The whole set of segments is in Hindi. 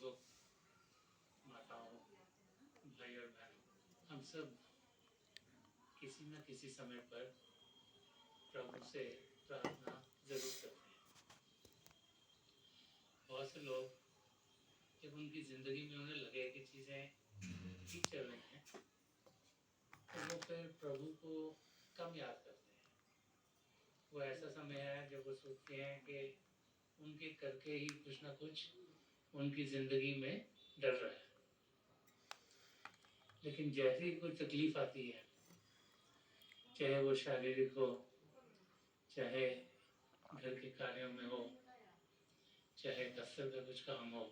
बुजुर्ग, माताओं, भाई और बहन, हम सब किसी न किसी समय पर प्रभु से प्रार्थना जरूर करते हैं। बहुत से लोग जब उनकी ज़िंदगी में उन्हें लगे कि चीज़ें ठीक चल रही हैं, तो वो फिर प्रभु को कम याद करते हैं। वो ऐसा समय है जब वो सोचते हैं कि उनके करके ही कुछ ना कुछ उनकी ज़िंदगी में डल रहा है। लेकिन जैसे ही कोई तकलीफ आती है, चाहे वो शारीरिक हो, चाहे घर के कार्यों में हो, चाहे दफ्तर का कुछ काम हो,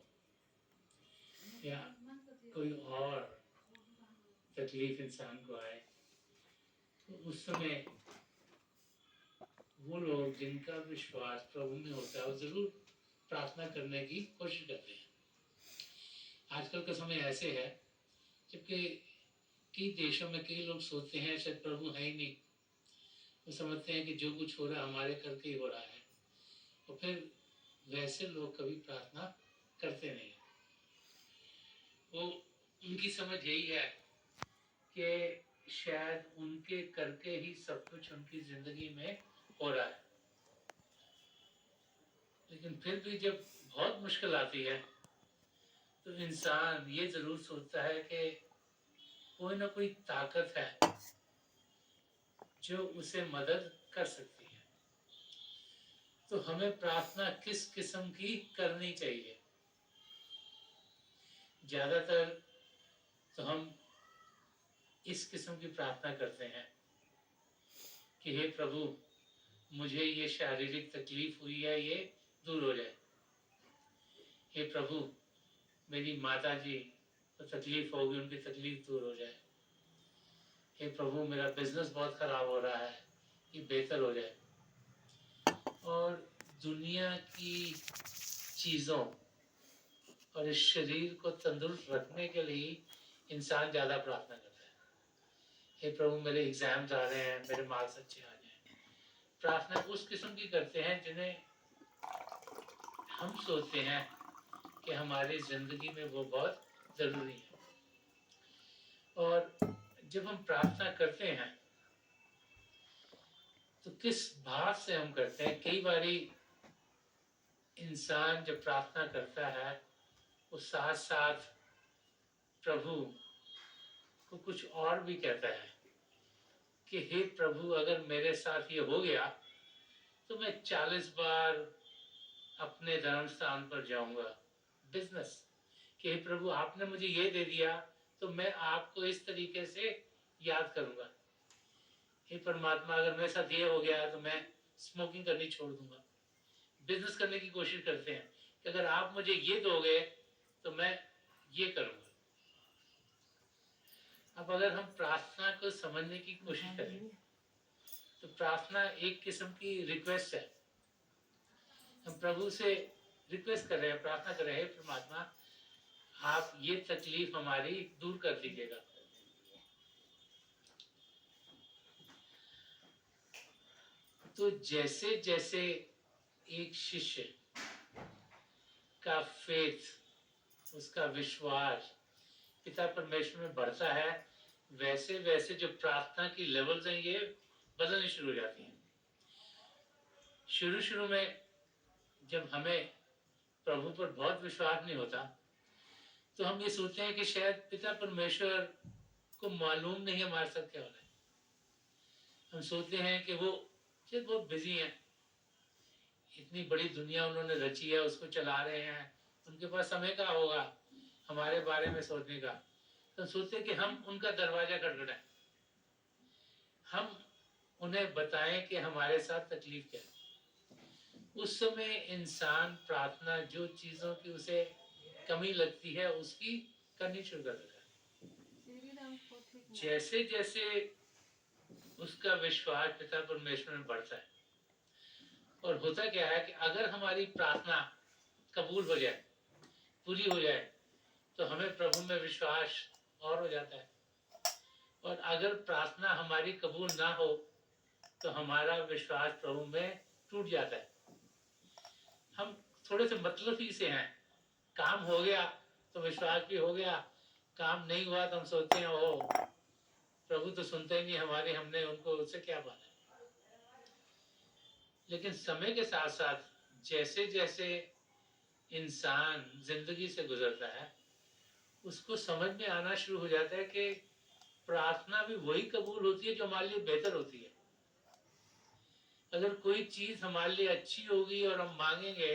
या कोई और तकलीफ इंसान को आए, तो उस समय वो लोग जिनका विश्वास प्रभु में होता है वो जरूर प्रार्थना करने की कोशिश करते हैं। आजकल का समय ऐसे है जबकि कई देशों में कई लोग सोचते हैं शायद प्रभु है ही नहीं। वो समझते हैं कि जो कुछ हो रहा है हमारे करके ही हो रहा है, और फिर वैसे लोग कभी प्रार्थना करते नहीं। वो उनकी समझ यही है कि शायद उनके करके ही सब कुछ उनकी जिंदगी में हो रहा है। लेकिन फिर भी जब बहुत मुश्किल आती है तो इंसान ये जरूर सोचता है कि कोई ना कोई ताकत है जो उसे मदद कर सकती है। तो हमें प्रार्थना किस किस्म की करनी चाहिए? ज्यादातर तो हम इस किस्म की प्रार्थना करते हैं कि हे प्रभु, मुझे ये शारीरिक तकलीफ हुई है, ये दूर हो जाए। हे प्रभु, मेरी माता जी को तकलीफ होगी, उनकी तकलीफ दूर हो जाए। हे प्रभु, मेरा बिजनेस बहुत खराब हो रहा है, ये बेहतर हो जाए। और दुनिया की चीज़ों और इस शरीर को तंदुरुस्त रखने के लिए इंसान ज़्यादा प्रार्थना करता है। हे प्रभु, मेरे एग्जाम्स आ रहे हैं, मेरे मार्क्स अच्छे आ जाए। प्रार्थना उस किस्म की करते हैं जिन्हें हम सोचते हैं कि हमारी ज़िंदगी में वो बहुत ज़रूरी है। और जब हम प्रार्थना करते हैं तो किस भाव से हम करते हैं? कई बारी इंसान जब प्रार्थना करता है वो साथ साथ प्रभु को कुछ और भी कहता है कि हे प्रभु, अगर मेरे साथ ये हो गया तो मैं 40 बार अपने धर्म स्थान पर जाऊंगा। बिजनेस कि हे प्रभु, आपने मुझे ये दे दिया तो मैं आपको इस तरीके से याद करूंगा। हे परमात्मा, अगर मेरे साथ ये हो गया तो मैं स्मोकिंग करनी छोड़ दूंगा। बिजनेस करने की कोशिश करते हैं कि अगर आप मुझे ये दोगे तो मैं ये करूंगा। अब अगर हम प्रार्थना को समझने की कोशिश करें तो प्रार्थना एक किस्म की रिक्वेस्ट है। हम प्रभु से रिक्वेस्ट कर रहे हैं, प्रार्थना कर रहे हैं, परमात्मा आप ये तकलीफ हमारी दूर कर दीजिएगा। तो जैसे जैसे एक शिष्य का फेथ, उसका विश्वास पिता परमेश्वर में बढ़ता है, वैसे वैसे जो प्रार्थना की लेवल्स हैं ये बदलनी शुरू हो जाती हैं। शुरू शुरू में जब हमें प्रभु पर बहुत विश्वास नहीं होता तो हम ये सोचते हैं कि शायद पिता परमेश्वर को मालूम नहीं हमारे साथ क्या हो रहा है। हम सोचते हैं कि वो शायद बहुत बिजी हैं, इतनी बड़ी दुनिया उन्होंने रची है, उसको चला रहे हैं, उनके पास समय का होगा हमारे बारे में सोचने का। तो सोचते हैं कि हम उनका दरवाजा खटखटाएं, हम उन्हें बताएं कि हमारे साथ तकलीफ क्या है। उस समय इंसान प्रार्थना जो चीज़ों की उसे कमी लगती है उसकी करनी शुरू कर देता है। जैसे जैसे उसका विश्वास पिता परमेश्वर में बढ़ता है, और होता क्या है कि अगर हमारी प्रार्थना कबूल हो जाए, पूरी हो जाए, तो हमें प्रभु में विश्वास और हो जाता है। और अगर प्रार्थना हमारी कबूल ना हो तो हमारा विश्वास प्रभु में टूट जाता है। हम थोड़े से मतलब ही से हैं, काम हो गया तो विश्वास भी हो गया, काम नहीं हुआ तो हम सोचते हैं ओ प्रभु तो सुनते ही नहीं हमारे, हमने उनको उससे क्या पाना। लेकिन समय के साथ साथ जैसे जैसे इंसान जिंदगी से गुजरता है उसको समझ में आना शुरू हो जाता है कि प्रार्थना भी वही कबूल होती है जो हमारे लिए बेहतर होती है। अगर कोई चीज हमारे लिए अच्छी होगी और हम मांगेंगे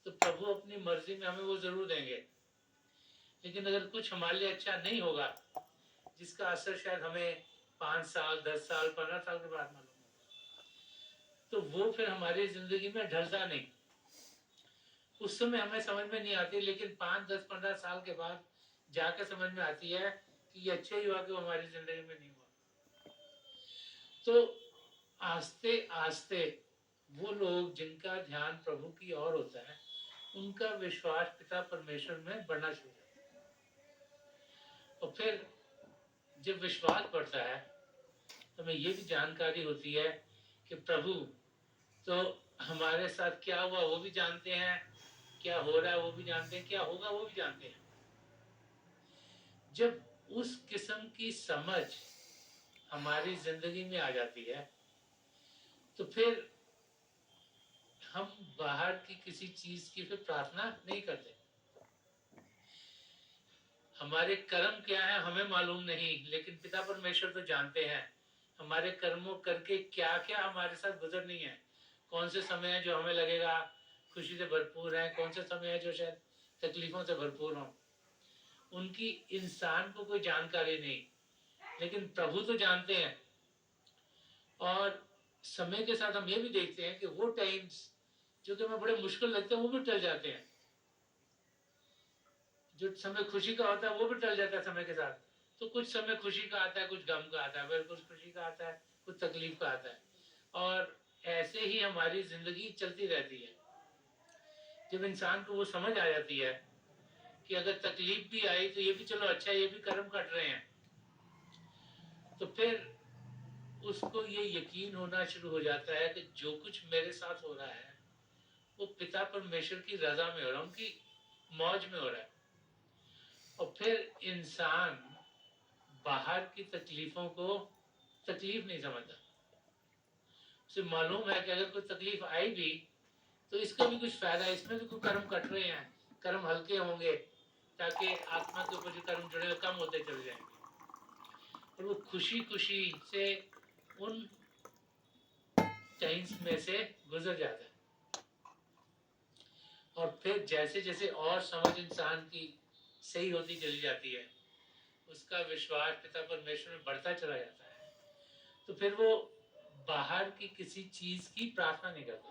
तो प्रभु अपनी मर्जी में हमें वो जरूर देंगे। लेकिन अगर कुछ हमारे लिए अच्छा नहीं होगा जिसका असर शायद हमें 5 साल 10 साल 15 साल के बाद मालूम होगा, तो वो फिर हमारी जिंदगी में ढलता नहीं। उस समय हमें समझ में नहीं आती, लेकिन 5 10 15 साल के बाद जाकर समझ में आती है कि ये अच्छा ही हुआ कि वो हमारी जिंदगी में नहीं हुआ। तो आस्ते आस्ते वो लोग जिनका ध्यान प्रभु की ओर होता है उनका विश्वास पिता परमेश्वर में बढ़ना शुरू होता है। और फिर जब विश्वास बढ़ता है तो हमें ये भी जानकारी होती है कि प्रभु तो हमारे साथ क्या हुआ वो भी जानते हैं, क्या हो रहा है वो भी जानते हैं, क्या होगा वो भी जानते हैं। जब उस किस्म की समझ हमारी जिंदगी में आ जाती है तो फिर हम बाहर की किसी चीज की फिर प्रार्थना नहीं करते। हमारे कर्म क्या है हमें मालूम नहीं, लेकिन पिता परमेश्वर तो जानते हैं हमारे कर्मों करके क्या क्या हमारे साथ गुजर नहीं है। कौन से समय है जो हमें लगेगा खुशी से भरपूर है, कौन से समय है जो शायद तकलीफों से भरपूर हो। उनकी इंसान को कोई जानकारी नहीं, लेकिन प्रभु तो जानते हैं। और समय के साथ हम ये भी देखते हैं कि वो टाइम्स जो कि हमें बड़े मुश्किल लगते हैं वो भी टल जाते हैं। जो समय खुशी का होता है वो भी टल जाता है समय के साथ। तो कुछ समय खुशी का आता है, कुछ गम का आता है, फिर कुछ खुशी का आता है, कुछ तकलीफ का आता है। और ऐसे ही हमारी जिंदगी चलती रहती है। जब इंसान को वो समझ आ जाती है कि अगर तकलीफ भी आई तो ये भी चलो अच्छा है, ये भी कर्म कट रहे हैं, तो फिर उसको ये यकीन होना शुरू हो जाता है कि जो कुछ मेरे साथ हो रहा है वो पिता परमेश्वर की रजा में हो रहा है, उनकी मौज में हो रहा है। और फिर इंसान बाहर की तकलीफों को तकलीफ नहीं समझता। उसे मालूम है कि अगर कोई तकलीफ आई भी तो इसका भी कुछ फायदा है, इसमें भी कोई कर्म कट रहे हैं, कर्म हल्के होंगे ताकि आत्मा के ऊपर जो कर्म जुड़े हुए कम होते चले जाएंगे। और वो खुशी खुशी से उन टाइम्स में से गुजर जाता है। और फिर जैसे जैसे और समझ इंसान की सही होती चली जाती है उसका विश्वास पिता परमेश्वर में बढ़ता चला जाता है। तो फिर वो बाहर की किसी चीज की प्रार्थना नहीं करता,